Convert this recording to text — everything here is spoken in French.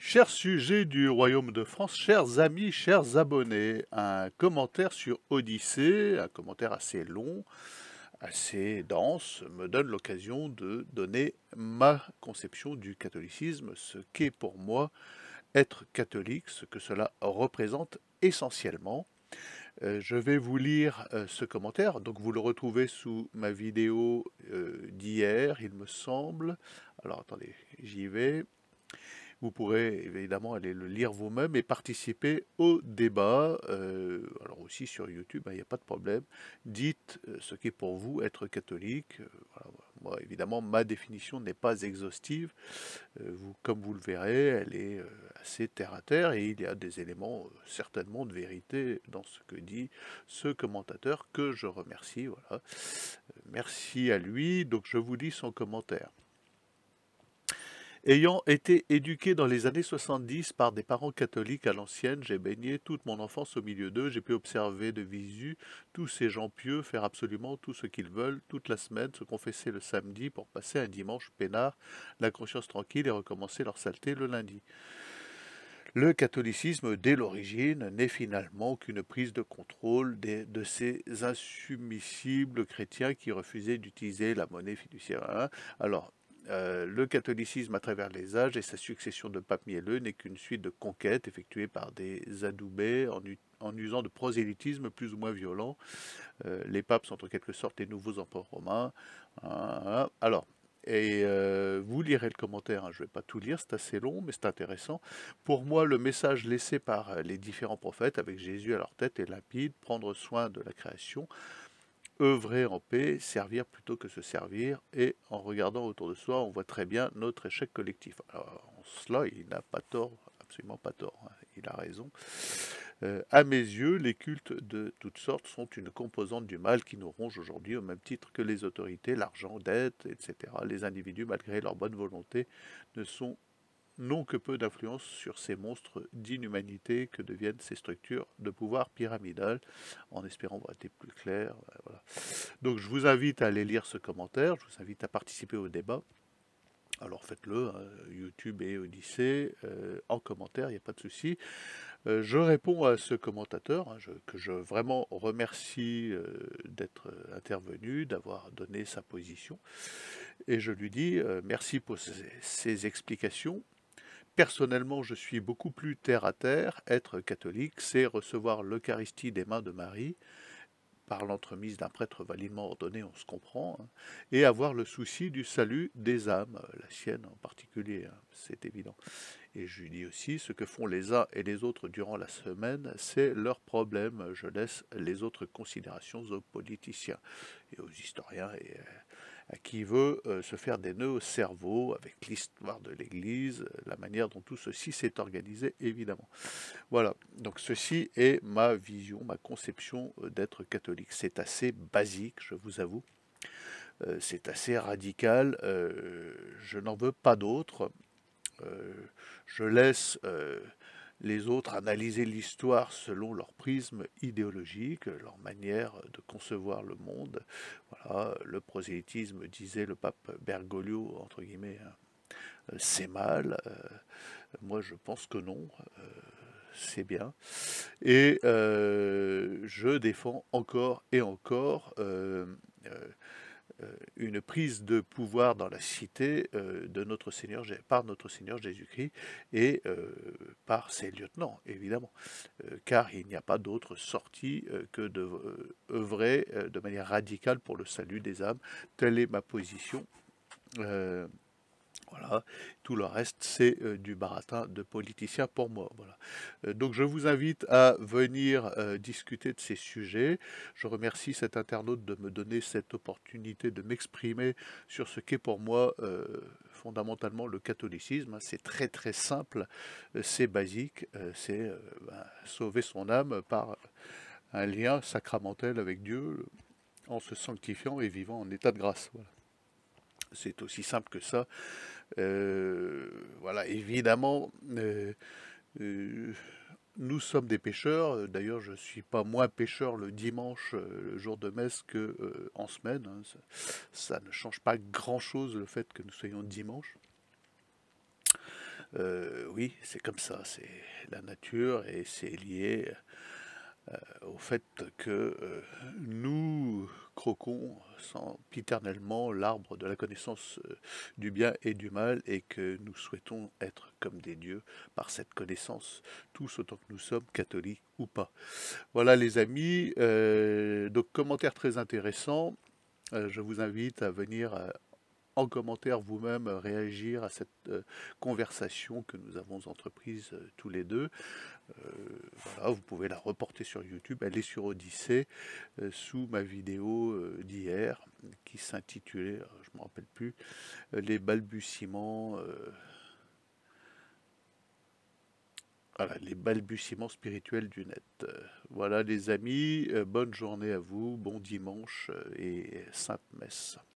Chers sujets du Royaume de France, chers amis, chers abonnés, un commentaire sur Odyssée, un commentaire assez long, assez dense, me donne l'occasion de donner ma conception du catholicisme, ce qu'est pour moi être catholique, ce que cela représente essentiellement. Je vais vous lire ce commentaire, donc vous le retrouvez sous ma vidéo d'hier, il me semble. Alors attendez, j'y vais. Vous pourrez évidemment aller le lire vous-même et participer au débat. Alors aussi sur YouTube, il n'y a pas de problème. Dites ce qu'est pour vous être catholique. Voilà, voilà. Moi, évidemment, ma définition n'est pas exhaustive. Comme vous le verrez, elle est assez terre à terre et il y a des éléments certainement de vérité dans ce que dit ce commentateur que je remercie. Voilà. Merci à lui. Donc je vous lis son commentaire. Ayant été éduqué dans les années 70 par des parents catholiques à l'ancienne, j'ai baigné toute mon enfance au milieu d'eux, j'ai pu observer de visu tous ces gens pieux faire absolument tout ce qu'ils veulent toute la semaine, se confesser le samedi pour passer un dimanche peinard, la conscience tranquille et recommencer leur saleté le lundi. Le catholicisme, dès l'origine, n'est finalement qu'une prise de contrôle de ces insoumissibles chrétiens qui refusaient d'utiliser la monnaie fiduciaire. Alors, le catholicisme à travers les âges et sa succession de papes mielleux n'est qu'une suite de conquêtes effectuées par des adoubés en usant de prosélytisme plus ou moins violent. Les papes sont en quelque sorte les nouveaux empereurs romains. Alors, vous lirez le commentaire, hein, je ne vais pas tout lire, c'est assez long, mais c'est intéressant. Pour moi, le message laissé par les différents prophètes, avec Jésus à leur tête, est limpide: prendre soin de la création, œuvrer en paix, servir plutôt que se servir, et en regardant autour de soi, on voit très bien notre échec collectif. Alors, en cela, il n'a pas tort, absolument pas tort, hein, il a raison. À mes yeux, les cultes de toutes sortes sont une composante du mal qui nous ronge aujourd'hui, au même titre que les autorités, l'argent, dette, etc. Les individus, malgré leur bonne volonté, ne sont n'ont que peu d'influence sur ces monstres d'inhumanité que deviennent ces structures de pouvoir pyramidales, en espérant avoir été plus clair. Voilà. Donc je vous invite à aller lire ce commentaire, je vous invite à participer au débat. Alors faites-le, hein, YouTube et Odyssée, en commentaire, il n'y a pas de souci. Je réponds à ce commentateur, hein, que je vraiment remercie d'être intervenu, d'avoir donné sa position, et je lui dis merci pour ces explications. Personnellement, je suis beaucoup plus terre à terre. Être catholique, c'est recevoir l'Eucharistie des mains de Marie, par l'entremise d'un prêtre validement ordonné, on se comprend, hein, et avoir le souci du salut des âmes, la sienne en particulier, hein, c'est évident. Et je lui dis aussi, ce que font les uns et les autres durant la semaine, c'est leur problème. Je laisse les autres considérations aux politiciens et aux historiens et à qui veut se faire des nœuds au cerveau avec l'histoire de l'Église, la manière dont tout ceci s'est organisé, évidemment. Voilà, donc ceci est ma vision, ma conception d'être catholique. C'est assez basique, je vous avoue. C'est assez radical. Je n'en veux pas d'autre. Euh, je laisse les autres analyser l'histoire selon leur prisme idéologique, leur manière de concevoir le monde. Voilà, le prosélytisme, disait le pape Bergoglio, entre guillemets, hein, c'est mal. Moi, je pense que non. C'est bien. Et je défends encore et encore une prise de pouvoir dans la cité de notre Seigneur, par notre Seigneur Jésus-Christ et par ses lieutenants, évidemment, car il n'y a pas d'autre sortie que de œuvrer de manière radicale pour le salut des âmes. Telle est ma position. Euh, voilà, tout le reste, c'est du baratin de politiciens pour moi. Voilà. Donc je vous invite à venir discuter de ces sujets. Je remercie cet internaute de me donner cette opportunité de m'exprimer sur ce qu'est pour moi fondamentalement le catholicisme. Hein. C'est très très simple, c'est basique, c'est sauver son âme par un lien sacramentel avec Dieu en se sanctifiant et vivant en état de grâce. Voilà. C'est aussi simple que ça. Voilà, évidemment, euh, nous sommes des pécheurs. D'ailleurs, je ne suis pas moins pécheur le dimanche, le jour de messe, que en semaine. Hein. Ça ne change pas grand-chose le fait que nous soyons dimanche. Oui, c'est comme ça, c'est la nature et c'est lié au fait que nous croquons sempiternellement l'arbre de la connaissance du bien et du mal et que nous souhaitons être comme des dieux par cette connaissance, tous autant que nous sommes, catholiques ou pas. Voilà les amis, donc commentaire très intéressant. Je vous invite à venir en commentaire vous-même réagir à cette conversation que nous avons entreprise tous les deux. Voilà, vous pouvez la reporter sur YouTube, elle est sur Odyssée, sous ma vidéo d'hier, qui s'intitulait, je ne me rappelle plus, les balbutiements, voilà, les balbutiements spirituels du net. Voilà les amis, bonne journée à vous, bon dimanche et sainte messe.